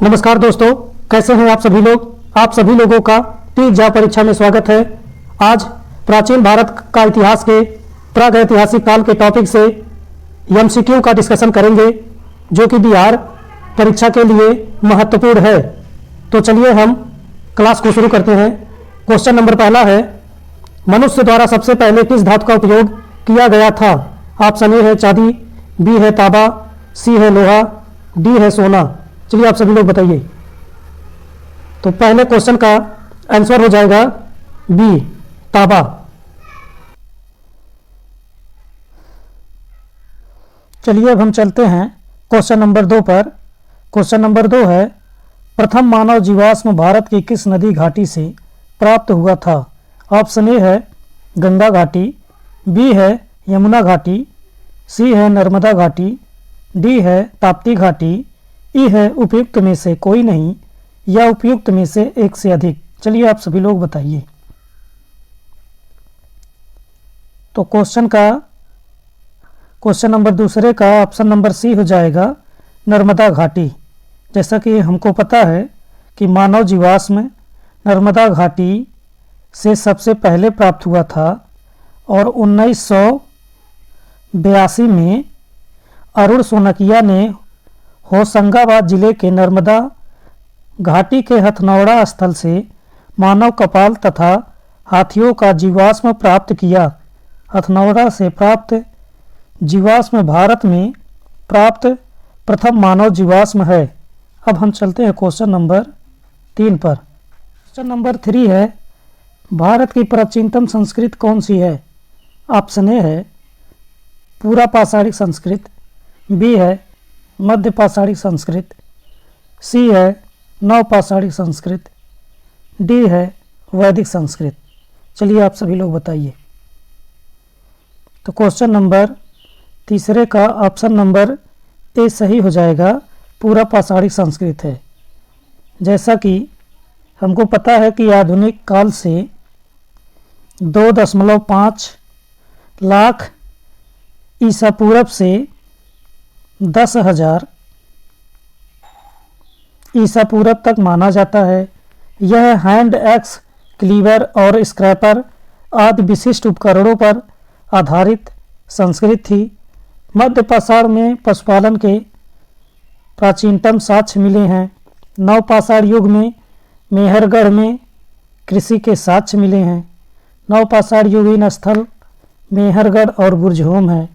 नमस्कार दोस्तों, कैसे हैं आप सभी लोग। आप सभी लोगों का टी-जा परीक्षा में स्वागत है। आज प्राचीन भारत का इतिहास के प्रागैतिहासिक काल के टॉपिक से एमसीक्यू का डिस्कशन करेंगे, जो कि बिहार परीक्षा के लिए महत्वपूर्ण है। तो चलिए हम क्लास को शुरू करते हैं। क्वेश्चन नंबर पहला है, मनुष्य द्वारा सबसे पहले किस धातु का उपयोग किया गया था। ऑप्शन ए है चांदी, बी है तांबा, सी है लोहा, डी है सोना। चलिए आप सभी लोग बताइए। तो पहले क्वेश्चन का आंसर हो जाएगा बी, तांबा। चलिए अब हम चलते हैं क्वेश्चन नंबर 2 पर। क्वेश्चन नंबर 2 है, प्रथम मानव जीवाश्म भारत की किस नदी घाटी से प्राप्त हुआ था। ऑप्शन ए है गंगा घाटी, बी है यमुना घाटी, सी है नर्मदा घाटी, डी है ताप्ती घाटी, ई है उपयुक्त में से कोई नहीं या उपयुक्त में से एक से अधिक। चलिए आप सभी लोग बताइए। तो क्वेश्चन नंबर दूसरे का ऑप्शन नंबर सी हो जाएगा नर्मदा घाटी। जैसा कि हमको पता है कि मानव जीवाश्म नर्मदा घाटी से सबसे पहले प्राप्त हुआ था और 1982 में अरुण सोनकिया ने होशंगाबाद जिले के नर्मदा घाटी के हथनौड़ा स्थल से मानव कपाल तथा हाथियों का जीवाश्म प्राप्त किया। हथनौड़ा से प्राप्त जीवाश्म भारत में प्राप्त प्रथम मानव जीवाश्म है। अब हम चलते हैं क्वेश्चन नंबर 3 पर। क्वेश्चन नंबर 3 है, भारत की प्राचीनतम संस्कृत कौन सी है। ऑप्शन ए है पूरा पाषाणिक संस्कृत, बी है मध्य पाषाणिक संस्कृत, सी है नवपाषाणिक संस्कृत, डी है वैदिक संस्कृत। चलिए आप सभी लोग बताइए। तो क्वेश्चन नंबर तीसरे का ऑप्शन नंबर ए सही हो जाएगा, पूरा पाषाणिक संस्कृत है। जैसा कि हमको पता है कि आधुनिक काल से 2.5 लाख ईसा पूर्व से 10,000 ईसा पूर्व तक माना जाता है। यह हैंड एक्स, क्लीवर और स्क्रैपर आदि विशिष्ट उपकरणों पर आधारित संस्कृत थी। मध्य पाषाण में पशुपालन के प्राचीनतम साक्ष्य मिले हैं। नवपाषाण युग में मेहरगढ़ में कृषि के साक्ष्य मिले हैं। नवपाषाण युगीन स्थल मेहरगढ़ और बुरजहोम है।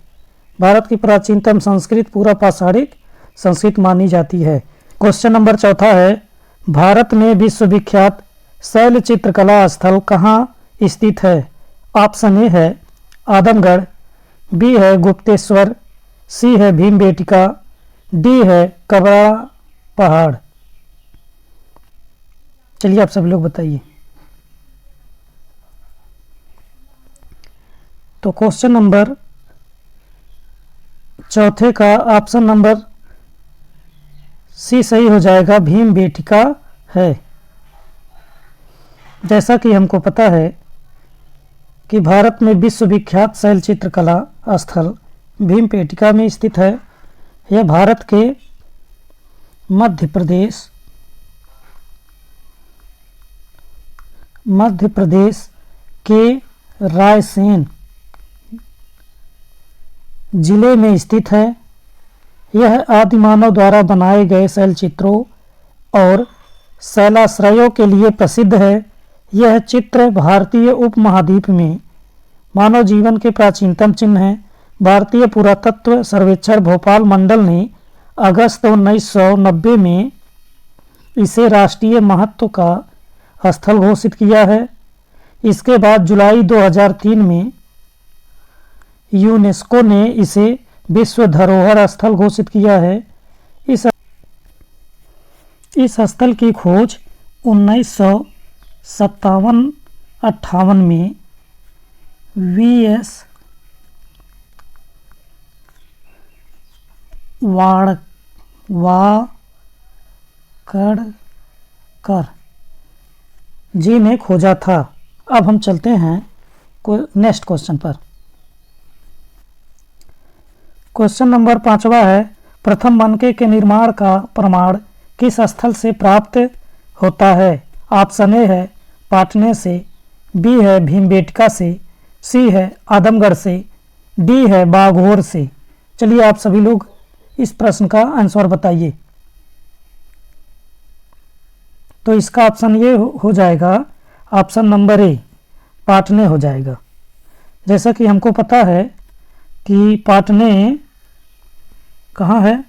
भारत की प्राचीनतम संस्कृत पूरा पाषाणिक संस्कृत मानी जाती है। क्वेश्चन नंबर 4 है, भारत में विश्वविख्यात शैल चित्रकला स्थल कहाँ स्थित है। ऑप्शन ए है आदमगढ़, बी है गुप्तेश्वर, सी है भीमबेटका, डी है कबरा पहाड़। चलिए आप सभी लोग बताइए। तो क्वेश्चन नंबर 4 का ऑप्शन नंबर सी सही हो जाएगा, भीमबेटका है। जैसा कि हमको पता है कि भारत में विश्वविख्यात शैल चित्रकला स्थल भीमबेटका में स्थित है। यह भारत के मध्य प्रदेश के रायसेन जिले में स्थित है। यह आदिमानव द्वारा बनाए गए शैल चित्रों और शैलाश्रयों के लिए प्रसिद्ध है। यह चित्र भारतीय उपमहाद्वीप में मानव जीवन के प्राचीनतम चिन्ह हैं। भारतीय पुरातत्व सर्वेक्षण भोपाल मंडल ने अगस्त 1990 में इसे राष्ट्रीय महत्व का स्थल घोषित किया है। इसके बाद जुलाई 2003 में यूनेस्को ने इसे विश्व धरोहर स्थल घोषित किया है। इस स्थल की खोज 1957-58 में वी.एस. वाकड़कर जी ने खोजा था। अब हम चलते हैं नेक्स्ट क्वेश्चन पर। क्वेश्चन नंबर 5 है, प्रथम मनके के निर्माण का प्रमाण किस स्थल से प्राप्त होता है? ऑप्शन ए है पाटने से, बी है भीमबेटका से, सी है आदमगढ़ से, डी है बाघोर से। चलिए आप सभी लोग इस प्रश्न का आंसर बताइए। तो इसका ऑप्शन ये हो जाएगा, ऑप्शन नंबर ए पाटने हो जाएगा। जैसा कि हमको पता है कि पाटने कहाँ है?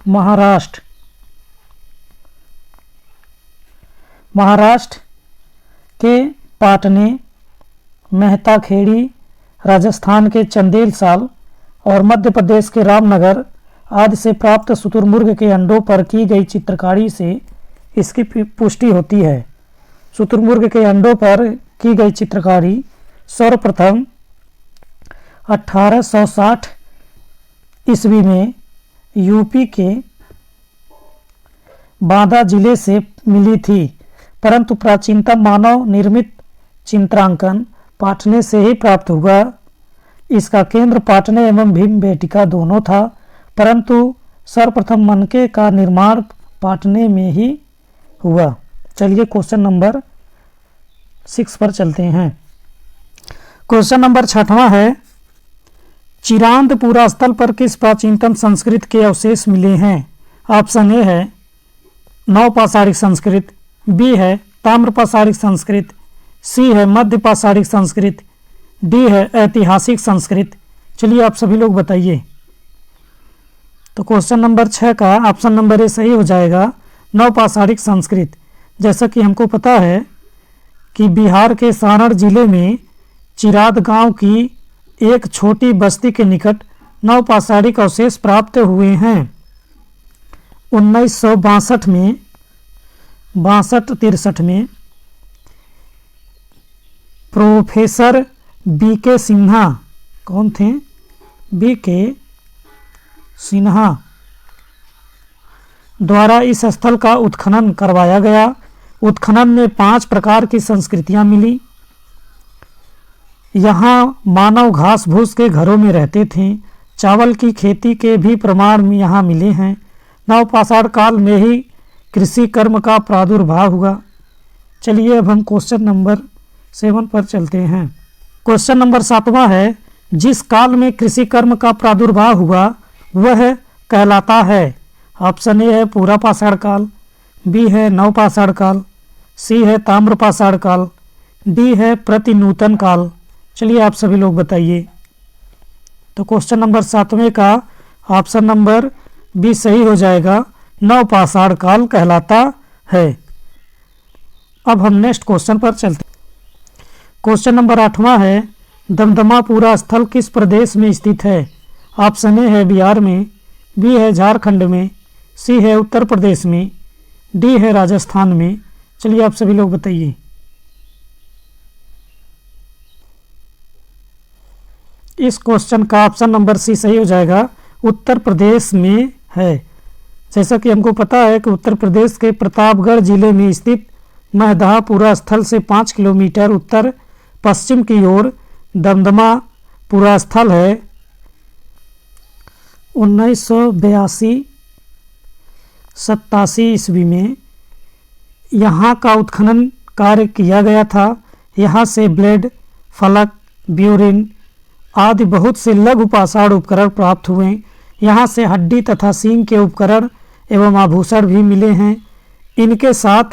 महाराष्ट्र। महाराष्ट्र के पाटने, मेहता खेड़ी, राजस्थान के चंदेल साल और मध्य प्रदेश के रामनगर आदि से प्राप्त शुतुरमुर्ग के अंडों पर की गई चित्रकारी से इसकी पुष्टि होती है। शुतुरमुर्ग के अंडों पर की गई चित्रकारी सर्वप्रथम 1860 ईस्वी में यूपी के बांदा जिले से मिली थी, परंतु प्राचीनतम मानव निर्मित चित्रांकन पाटने से ही प्राप्त हुआ। इसका केंद्र पाटने एवं भीमबेटका दोनों था, परंतु सर्वप्रथम मनके का निर्माण पाटने में ही हुआ। चलिए क्वेश्चन नंबर 6 पर चलते हैं। क्वेश्चन नंबर 6वां है, चिरांदपुरा स्थल पर किस प्राचीनतम संस्कृत के अवशेष मिले हैं? ऑप्शन ए है नवपाषाणिक संस्कृत, बी है ताम्रपाषाणिक संस्कृत, सी है मध्य पाषाणिक संस्कृत, डी है ऐतिहासिक संस्कृत। चलिए आप सभी लोग बताइए। तो क्वेश्चन नंबर 6 का ऑप्शन नंबर ए सही हो जाएगा, नवपाषाणिक संस्कृत। जैसा कि हमको पता है कि बिहार के सारण जिले में चिराद गांव की एक छोटी बस्ती के निकट नवपाषाणिक अवशेष प्राप्त हुए हैं। 1962 में 62-63 में प्रोफेसर बी के सिन्हा, कौन थे? बी के सिन्हा द्वारा इस स्थल का उत्खनन करवाया गया। उत्खनन में 5 प्रकार की संस्कृतियां मिली। यहाँ मानव घास भूस के घरों में रहते थे। चावल की खेती के भी प्रमाण यहाँ मिले हैं। नवपाषाण काल में ही कृषि कर्म का प्रादुर्भाव हुआ। चलिए अब हम क्वेश्चन नंबर 7 पर चलते हैं। क्वेश्चन नंबर 7वां है, जिस काल में कृषि कर्म का प्रादुर्भाव हुआ वह कहलाता है? ऑप्शन ए है पूरा पाषाण काल, बी है नवपाषाण काल, सी है ताम्रपाषाण काल, डी है प्रतिनूतन काल। चलिए आप सभी लोग बताइए। तो क्वेश्चन नंबर 7वें का ऑप्शन नंबर बी सही हो जाएगा, नवपाषाण काल कहलाता है। अब हम नेक्स्ट क्वेश्चन पर चलते हैं। क्वेश्चन नंबर 8वां है, दमदमापुरा स्थल किस प्रदेश में स्थित है? ऑप्शन ए है बिहार में, बी है झारखंड में, सी है उत्तर प्रदेश में, डी है राजस्थान में। चलिए आप सभी लोग बताइए। इस क्वेश्चन का ऑप्शन नंबर सी सही हो जाएगा, उत्तर प्रदेश में है। जैसा कि हमको पता है कि उत्तर प्रदेश के प्रतापगढ़ जिले में स्थित महदहापुरा स्थल से 5 किलोमीटर उत्तर पश्चिम की ओर दमदमापुरा स्थल है। 1982-87 ईस्वी में यहाँ का उत्खनन कार्य किया गया था। यहाँ से ब्लेड, फलक, ब्यूरिन आदि बहुत से लघु पाषाण उपकरण प्राप्त हुए। यहाँ से हड्डी तथा सींग के उपकरण एवं आभूषण भी मिले हैं। इनके साथ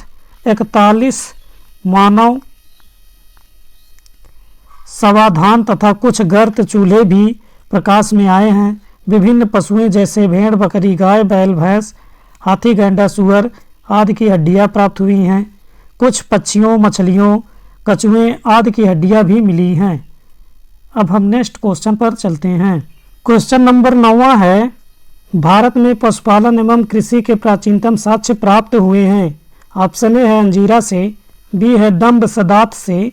41 मानव समाधान तथा कुछ गर्त चूल्हे भी प्रकाश में आए हैं। विभिन्न पशुएं जैसे भेड़, बकरी, गाय, बैल, भैंस, हाथी, गैंडा, सुअर आदि की हड्डियां प्राप्त हुई हैं। कुछ पक्षियों, मछलियों, कछुए आदि की हड्डियां भी मिली हैं। अब हम नेक्स्ट क्वेश्चन पर चलते हैं। क्वेश्चन नंबर 9वां है, भारत में पशुपालन एवं कृषि के प्राचीनतम साक्ष्य प्राप्त हुए हैं। ऑप्शन ए है अंजीरा से, बी है दम्ब सदात से,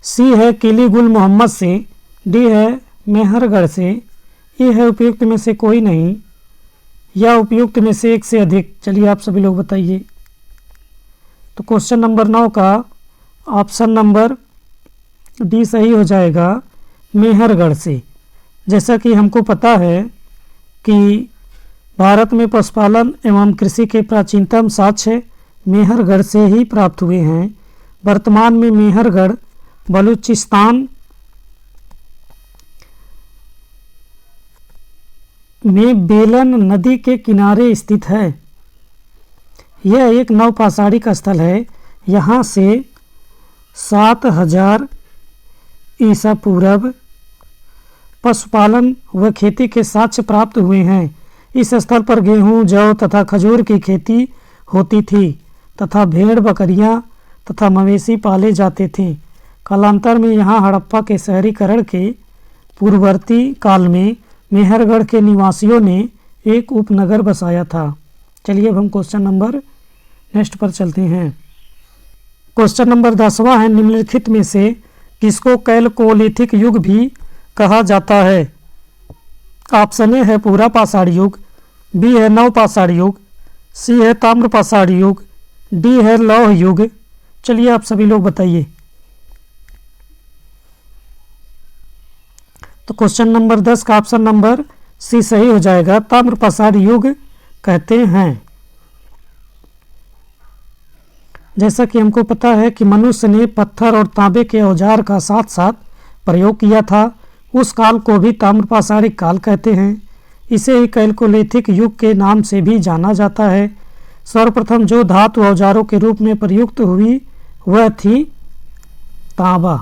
सी है किली गुल मोहम्मद से, डी है मेहरगढ़ से। ये है उपयुक्त में से कोई नहीं या उपयुक्त में से एक से अधिक। चलिए आप सभी लोग बताइए। तो क्वेश्चन नंबर 9 का ऑप्शन नंबर डी सही हो जाएगा, मेहरगढ़ से। जैसा कि हमको पता है कि भारत में पशुपालन एवं कृषि के प्राचीनतम साक्ष्य मेहरगढ़ से ही प्राप्त हुए हैं। वर्तमान में मेहरगढ़ बलूचिस्तान में बेलन नदी के किनारे स्थित है। यह एक नवपाषाणिक स्थल है। यहाँ से 7000 ईसा पूर्व पशुपालन व खेती के साक्ष्य प्राप्त हुए हैं। इस स्थल पर गेहूं, जौ तथा खजूर की खेती होती थी तथा भेड़, बकरियां तथा मवेशी पाले जाते थे। कालांतर में यहाँ हड़प्पा के शहरीकरण के पूर्ववर्ती काल में मेहरगढ़ के निवासियों ने एक उपनगर बसाया था। चलिए अब हम क्वेश्चन नंबर नेक्स्ट पर चलते हैं। क्वेश्चन नंबर 10वां है, निम्नलिखित में से किसको कैलकोलिथिक युग भी कहा जाता है? ऑप्शन ए है पूरा पाषाण युग, बी है नवपाषाण युग, सी है ताम्रपाषाण युग, डी है लौह युग। चलिए आप सभी लोग बताइए। तो क्वेश्चन नंबर 10 का ऑप्शन नंबर सी सही हो जाएगा, ताम्रपाषाण युग कहते हैं। जैसा कि हमको पता है कि मनुष्य ने पत्थर और तांबे के औजार का साथ साथ प्रयोग किया था, उस काल को भी ताम्रपाषाणिक काल कहते हैं। इसे ही कैलकोलिथिक युग के नाम से भी जाना जाता है। सर्वप्रथम जो धातु औजारों के रूप में प्रयुक्त हुई वह थी तांबा।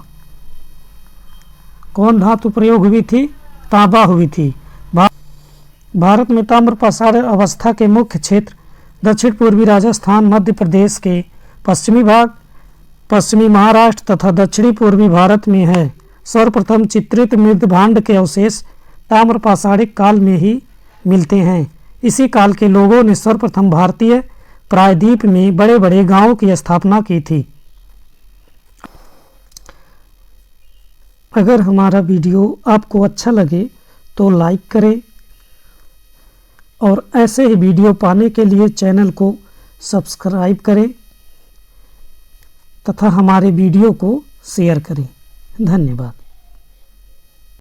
कौन धातु प्रयोग हुई थी? तांबा हुई थी। भारत में ताम्रपाषाण अवस्था के मुख्य क्षेत्र दक्षिण पूर्वी राजस्थान, मध्य प्रदेश के पश्चिमी भाग, पश्चिमी महाराष्ट्र तथा दक्षिणी पूर्वी भारत में है। सर्वप्रथम चित्रित मृदभांड के अवशेष ताम्रपाषाणिक काल में ही मिलते हैं। इसी काल के लोगों ने सर्वप्रथम भारतीय प्रायद्वीप में बड़े बड़े गांवों की स्थापना की थी। अगर हमारा वीडियो आपको अच्छा लगे तो लाइक करें और ऐसे ही वीडियो पाने के लिए चैनल को सब्सक्राइब करें तथा हमारे वीडियो को शेयर करें। धन्यवाद।